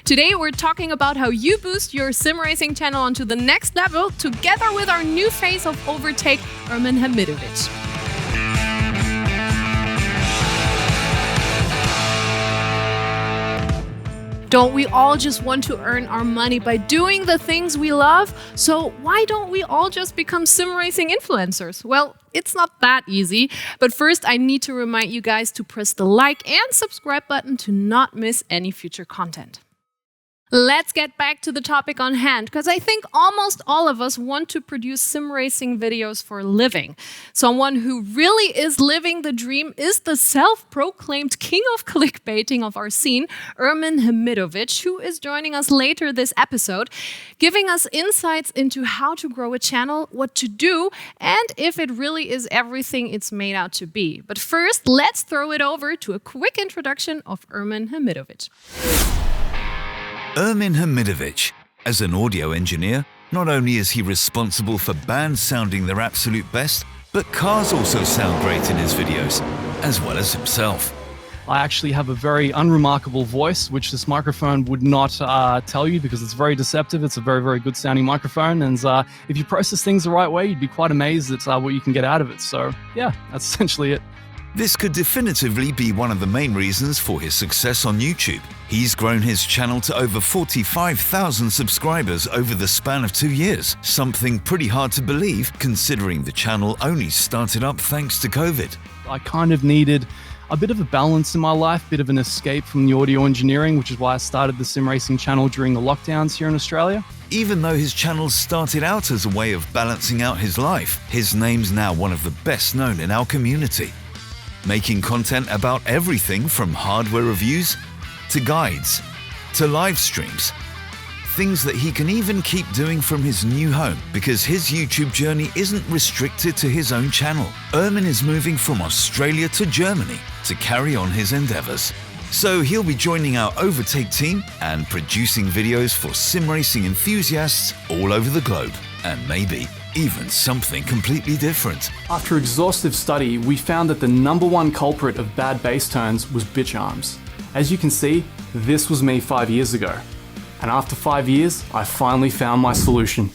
Today we're talking about how you boost your sim racing channel onto the next level together with our new face of OverTake, Ermin Hamidovic. Don't we all just want to earn our money by doing the things we love? So why don't we all just become sim racing influencers? Well, it's not that easy. But first, I need to remind you guys to press the like and subscribe button to not miss any future content. Let's get back to the topic on hand, because I think almost all of us want to produce sim racing videos for a living. Someone who really is living the dream is the self-proclaimed king of clickbaiting of our scene, Ermin Hamidovic, who is joining us later this episode, giving us insights into how to grow a channel, what to do, and if it really is everything it's made out to be. But first, let's throw it over to a quick introduction of Ermin Hamidovic. Ermin Hamidovic. As an audio engineer, not only is he responsible for bands sounding their absolute best, but cars also sound great in his videos, as well as himself. I actually have a very unremarkable voice, which this microphone would not tell you because it's very deceptive. It's a very, very good sounding microphone. And if you process things the right way, you'd be quite amazed at what you can get out of it. So yeah, that's essentially it. This could definitively be one of the main reasons for his success on YouTube. He's grown his channel to over 45,000 subscribers over the span of 2 years, something pretty hard to believe considering the channel only started up thanks to COVID. I kind of needed a bit of a balance in my life, a bit of an escape from the audio engineering, which is why I started the sim racing channel during the lockdowns here in Australia. Even though his channel started out as a way of balancing out his life, his name's now one of the best known in our community. Making content about everything from hardware reviews to guides to live streams. Things that he can even keep doing from his new home because his YouTube journey isn't restricted to his own channel. Ermin is moving from Australia to Germany to carry on his endeavors. So he'll be joining our OverTake team and producing videos for sim racing enthusiasts all over the globe, and maybe even something completely different. After exhaustive study, we found that the #1 culprit of bad bass tones was bitch arms. As you can see, this was me 5 years ago. And after 5 years, I finally found my solution.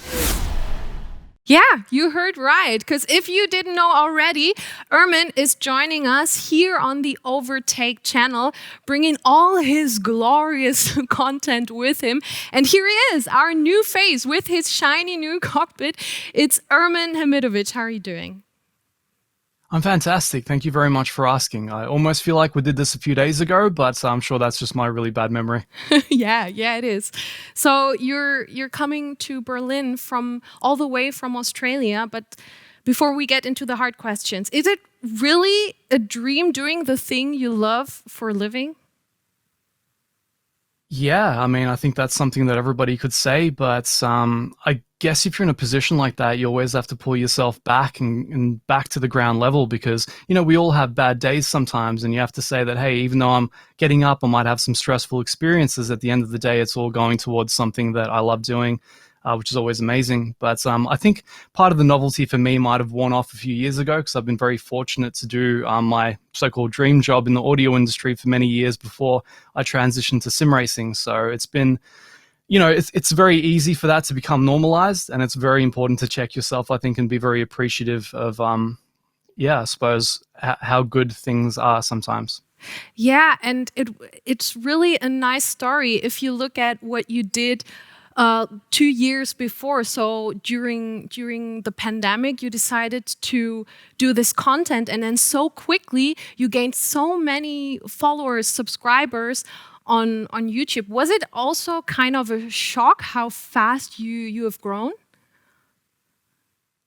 Yeah, you heard right, because if you didn't know already, Ermin is joining us here on the OverTake channel, bringing all his glorious content with him. And here he is, our new face with his shiny new cockpit. It's Ermin Hamidovic. How are you doing? I'm fantastic. Thank you very much for asking. I almost feel like we did this a few days ago, but I'm sure that's just my really bad memory. Yeah, it is. So you're coming to Berlin from all the way from Australia, but before we get into the hard questions, is it really a dream doing the thing you love for a living? Yeah, I mean, I think that's something that everybody could say, but I guess if you're in a position like that, you always have to pull yourself back and back to the ground level because, you know, we all have bad days sometimes, and you have to say that, hey, even though I'm getting up, I might have some stressful experiences, at the end of the day, it's all going towards something that I love doing, which is always amazing. But I think part of the novelty for me might have worn off a few years ago because I've been very fortunate to do my so-called dream job in the audio industry for many years before I transitioned to sim racing. So it's been, you know, it's very easy for that to become normalized, and it's very important to check yourself, I think, and be very appreciative of, I suppose, how good things are sometimes. Yeah, and it's really a nice story if you look at what you did 2 years before. So during the pandemic, you decided to do this content, and then so quickly you gained so many followers, subscribers on YouTube. Was it also kind of a shock how fast you have grown?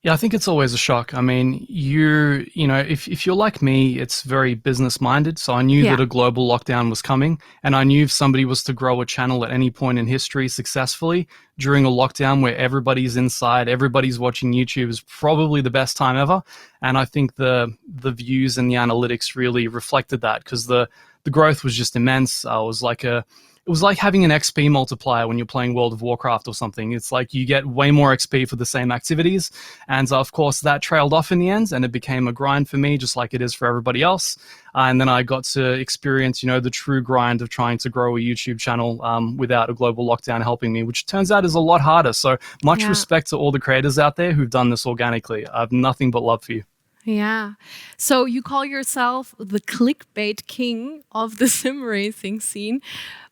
Yeah, I think it's always a shock. I mean, you know, if you're like me, it's very business minded. So I knew that a global lockdown was coming, and I knew if somebody was to grow a channel at any point in history successfully during a lockdown where everybody's inside, everybody's watching YouTube, is probably the best time ever. And I think the views and the analytics really reflected that because the growth was just immense. It was like a it was like having an XP multiplier when you're playing World of Warcraft or something. It's like you get way more XP for the same activities. And of course, that trailed off in the end, and it became a grind for me, just like it is for everybody else. And then I got to experience, the true grind of trying to grow a YouTube channel without a global lockdown helping me, which turns out is a lot harder. So much respect to all the creators out there who've done this organically. I have nothing but love for you. Yeah. So you call yourself the clickbait king of the sim racing scene,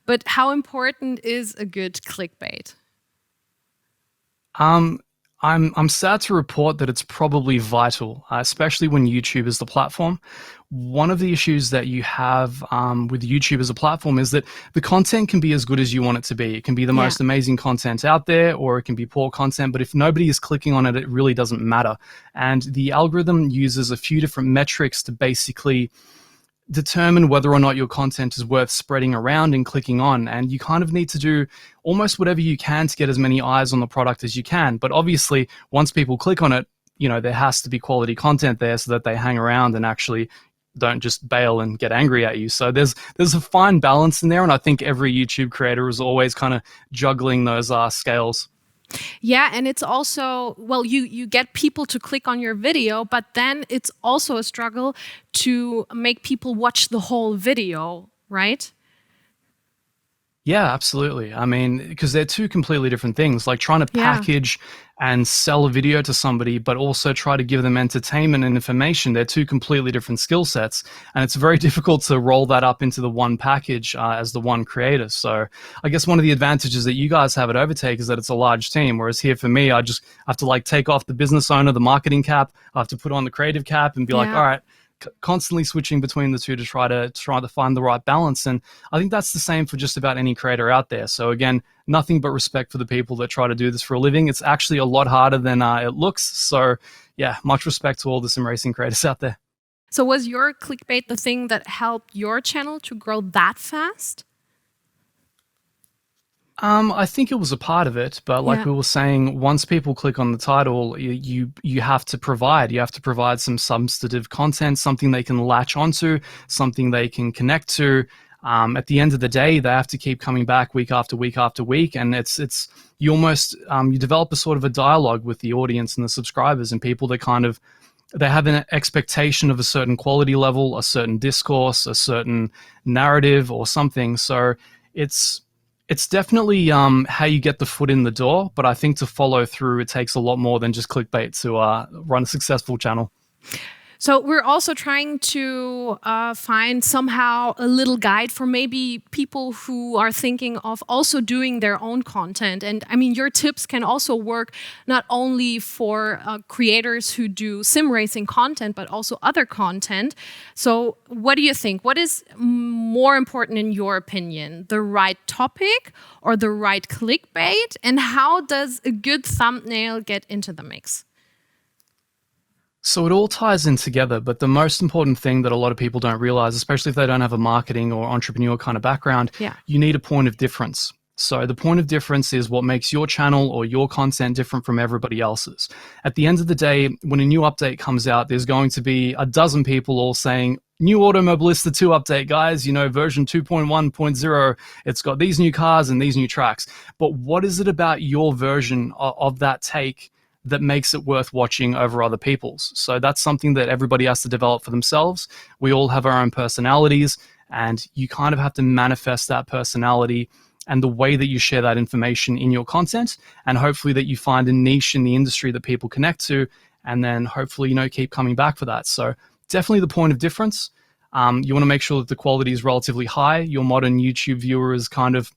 but how important is a good clickbait? I'm sad to report that it's probably vital, especially when YouTube is the platform. One of the issues that you have with YouTube as a platform is that the content can be as good as you want it to be. It can be the most amazing content out there, or it can be poor content, but if nobody is clicking on it, it really doesn't matter. And the algorithm uses a few different metrics to basically determine whether or not your content is worth spreading around and clicking on. And you kind of need to do almost whatever you can to get as many eyes on the product as you can. But obviously, once people click on it, there has to be quality content there so that they hang around and actually don't just bail and get angry at you. So there's a fine balance in there. And I think every YouTube creator is always kind of juggling those scales. Yeah, and it's also, well, you get people to click on your video, but then it's also a struggle to make people watch the whole video, right? Yeah, absolutely. I mean, because they're two completely different things, like trying to package and sell a video to somebody, but also try to give them entertainment and information. They're two completely different skill sets. And it's very difficult to roll that up into the one package as the one creator. So I guess one of the advantages that you guys have at OverTake is that it's a large team. Whereas here for me, I just have to take off the business owner, the marketing cap. I have to put on the creative cap and be like, all right, constantly switching between the two to try to find the right balance. And I think that's the same for just about any creator out there. So again, nothing but respect for the people that try to do this for a living. It's actually a lot harder than it looks. So yeah, much respect to all the sim racing creators out there. So was your clickbait the thing that helped your channel to grow that fast? I think it was a part of it, but like we were saying, once people click on the title, you have to provide. You have to provide some substantive content, something they can latch onto, something they can connect to. At the end of the day, they have to keep coming back week after week after week, and it's you almost you develop a sort of a dialogue with the audience and the subscribers and people that kind of they have an expectation of a certain quality level, a certain discourse, a certain narrative, or something. So it's definitely how you get the foot in the door, but I think to follow through, it takes a lot more than just clickbait to run a successful channel. So we're also trying to find somehow a little guide for maybe people who are thinking of also doing their own content. And I mean, your tips can also work not only for creators who do sim racing content, but also other content. So what do you think? What is more important in your opinion? The right topic or the right clickbait? And how does a good thumbnail get into the mix? So it all ties in together, but the most important thing that a lot of people don't realize, especially if they don't have a marketing or entrepreneur kind of background, you need a point of difference. So the point of difference is what makes your channel or your content different from everybody else's. At the end of the day, when a new update comes out, there's going to be a dozen people all saying, new Automobilista 2 update, guys, version 2.1.0, it's got these new cars and these new tracks. But what is it about your version of that take that makes it worth watching over other people's? So that's something that everybody has to develop for themselves. We all have our own personalities, and you kind of have to manifest that personality and the way that you share that information in your content, and hopefully that you find a niche in the industry that people connect to, and then hopefully, keep coming back for that. So definitely the point of difference. You want to make sure that the quality is relatively high. Your modern YouTube viewer is kind of,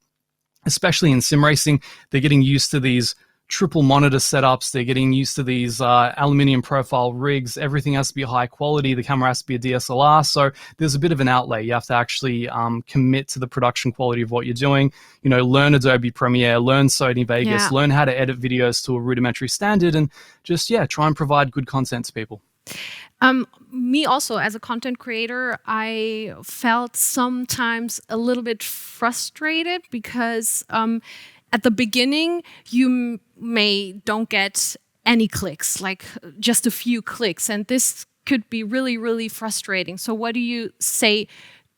especially in sim racing, they're getting used to these triple monitor setups. They're getting used to these aluminium profile rigs. Everything has to be high quality. The camera has to be a DSLR. So there's a bit of an outlay. You have to actually commit to the production quality of what you're doing. Learn Adobe Premiere, learn Sony Vegas, learn how to edit videos to a rudimentary standard, and just, try and provide good content to people. Me also, as a content creator, I felt sometimes a little bit frustrated because at the beginning, you don't get any clicks, like just a few clicks. And this could be really, really frustrating. So what do you say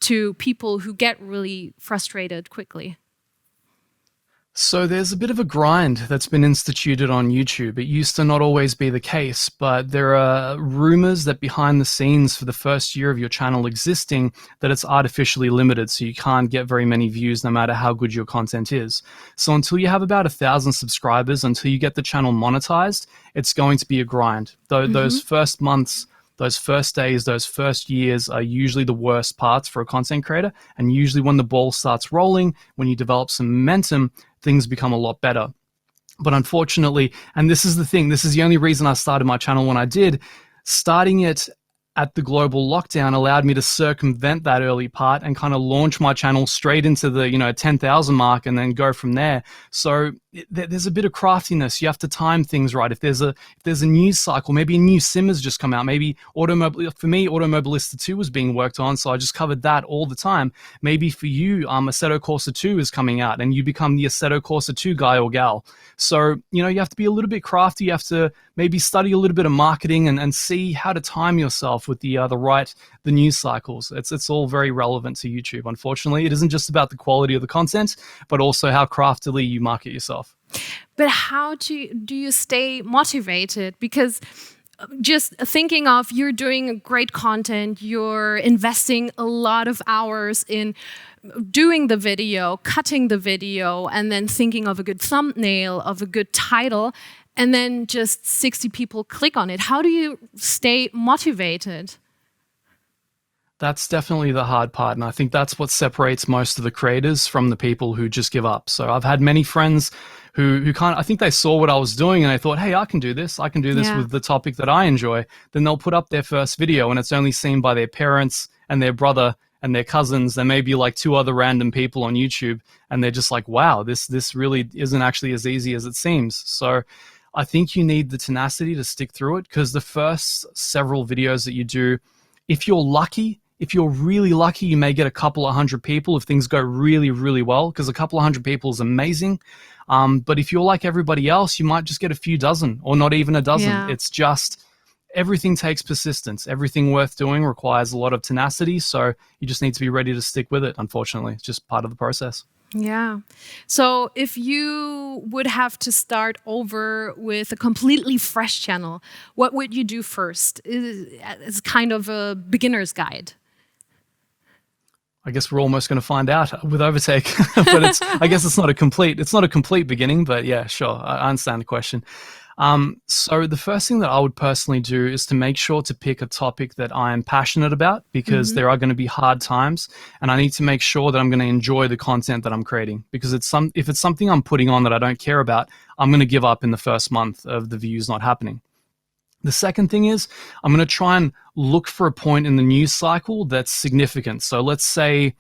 to people who get really frustrated quickly? So there's a bit of a grind that's been instituted on YouTube. It used to not always be the case, but there are rumors that behind the scenes for the first year of your channel existing, that it's artificially limited, so you can't get very many views no matter how good your content is. So until you have about 1,000 subscribers, until you get the channel monetized, it's going to be a grind. Those first months, those first days, those first years are usually the worst parts for a content creator. And usually when the ball starts rolling, when you develop some momentum, things become a lot better. But unfortunately, and this is the thing, this is the only reason I started my channel when I did, starting it at the global lockdown allowed me to circumvent that early part and kind of launch my channel straight into the 10,000 mark and then go from there. So there's a bit of craftiness. You have to time things right. If there's a news cycle, maybe a new sim has just come out. Maybe for me, Automobilista 2 was being worked on, so I just covered that all the time. Maybe for you, Assetto Corsa 2 is coming out and you become the Assetto Corsa 2 guy or gal. So, you have to be a little bit crafty. You have to maybe study a little bit of marketing and see how to time yourself with the news cycles. It's all very relevant to YouTube. Unfortunately, it isn't just about the quality of the content, but also how craftily you market yourself. But how do you stay motivated? Because just thinking of you're doing great content, you're investing a lot of hours in doing the video, cutting the video, and then thinking of a good thumbnail, of a good title, and then just 60 people click on it. How do you stay motivated? That's definitely the hard part, and I think that's what separates most of the creators from the people who just give up. So I've had many friends who I think they saw what I was doing and they thought, hey, I can do this with the topic that I enjoy. Then they'll put up their first video and it's only seen by their parents and their brother and their cousins. There may be like 2 other random people on YouTube, and they're just like, wow, this really isn't actually as easy as it seems. So I think you need the tenacity to stick through it, because the first several videos that you do, if you're really lucky, you may get a couple of hundred people if things go really, really well, because a couple of hundred people is amazing. But if you're like everybody else, you might just get a few dozen or not even a dozen. Yeah. It's just, everything takes persistence. Everything worth doing requires a lot of tenacity. So you just need to be ready to stick with it, unfortunately. It's just part of the process. Yeah. So if you would have to start over with a completely fresh channel, what would you do first? It's kind of a beginner's guide. I guess we're almost going to find out with OverTake, but I guess it's not a complete beginning, but yeah, sure. I understand the question. So the first thing that I would personally do is to make sure to pick a topic that I am passionate about, because there are going to be hard times, and I need to make sure that I'm going to enjoy the content that I'm creating, because if it's something I'm putting on that I don't care about, I'm going to give up in the first month of the views not happening. The second thing is I'm going to try and look for a point in the news cycle that's significant. So let's say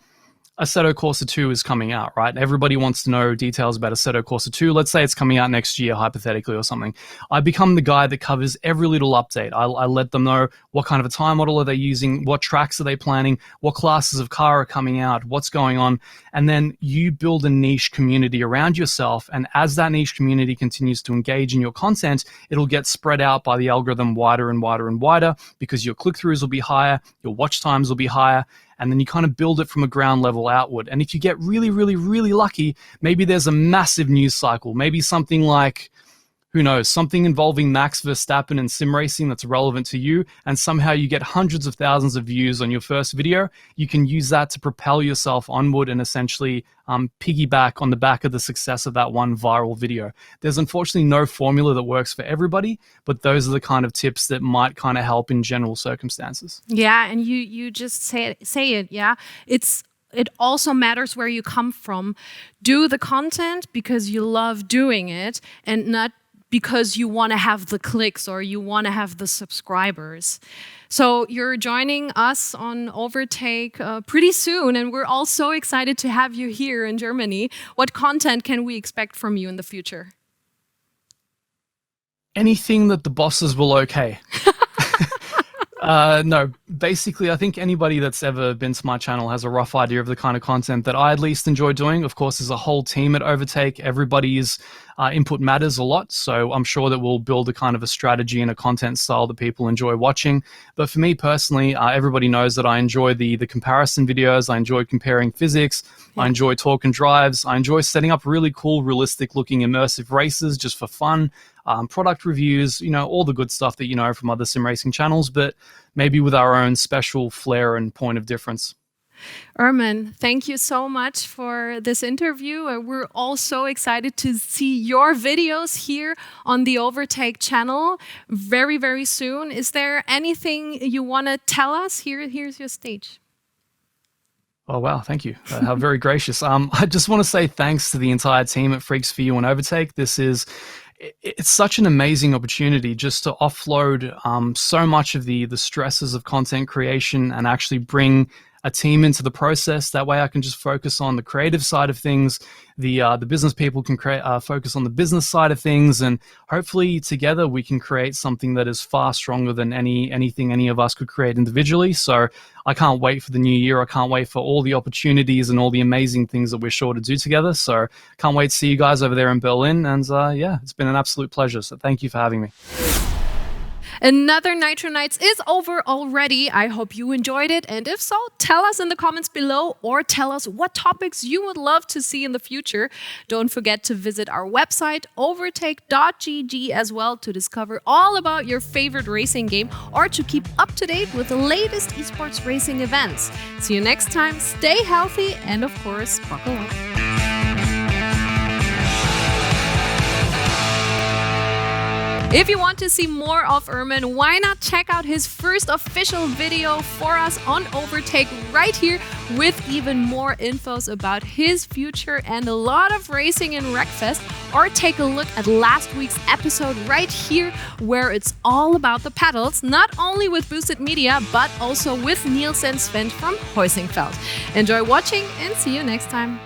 Assetto Corsa 2 is coming out, right? Everybody wants to know details about Assetto Corsa 2. Let's say it's coming out next year, hypothetically, or something. I become the guy that covers every little update. I let them know what kind of a time model are they using, what tracks are they planning, what classes of car are coming out, what's going on. And then you build a niche community around yourself. And as that niche community continues to engage in your content, it'll get spread out by the algorithm wider and wider and wider, because your click-throughs will be higher, your watch times will be higher, and then you kind of build it from a ground level outward. And if you get really, really, really lucky, maybe there's a massive news cycle, maybe something like, who knows, something involving Max Verstappen and sim racing that's relevant to you, and somehow you get hundreds of thousands of views on your first video. You can use that to propel yourself onward and essentially piggyback on the back of the success of that one viral video. There's unfortunately no formula that works for everybody, but those are the kind of tips that might kind of help in general circumstances. Yeah, and you just say it, yeah. It also matters where you come from. Do the content because you love doing it, and not because you want to have the clicks or you want to have the subscribers. So you're joining us on OverTake pretty soon, and we're all so excited to have you here in Germany. What content can we expect from you in the future? Anything that the bosses will okay. No, basically, I think anybody that's ever been to my channel has a rough idea of the kind of content that I at least enjoy doing. Of course, there's a whole team at OverTake. Everybody is input matters a lot. So I'm sure that we'll build a kind of a strategy and a content style that people enjoy watching. But for me personally, everybody knows that I enjoy the comparison videos. I enjoy comparing physics. I enjoy talk and drives. I enjoy setting up really cool, realistic looking immersive races just for fun. Product reviews, all the good stuff that you know from other sim racing channels, but maybe with our own special flair and point of difference. Ermin, thank you so much for this interview. We're all so excited to see your videos here on the OverTake channel very, very soon. Is there anything you want to tell us? Here's your stage. Oh, wow. Thank you. How very gracious. I just want to say thanks to the entire team at Freaks for You and OverTake. It's such an amazing opportunity just to offload so much of the stresses of content creation and actually bring a team into the process. That way I can just focus on the creative side of things. The business people can focus on the business side of things, and hopefully together we can create something that is far stronger than anything any of us could create individually. So I can't wait for the new year. I can't wait for all the opportunities and all the amazing things that we're sure to do together. So can't wait to see you guys over there in Berlin. And yeah, it's been an absolute pleasure. So thank you for having me. Another Nitro Nights is over already. I hope you enjoyed it. And if so, tell us in the comments below or tell us what topics you would love to see in the future. Don't forget to visit our website, overtake.gg, as well to discover all about your favorite racing game or to keep up to date with the latest esports racing events. See you next time. Stay healthy and, of course, buckle up. If you want to see more of Ermin, why not check out his first official video for us on OverTake right here with even more infos about his future and a lot of racing in Wreckfest, or take a look at last week's episode right here where it's all about the pedals, not only with Boosted Media but also with Niels and Sven from Heusinkveld. Enjoy watching and see you next time.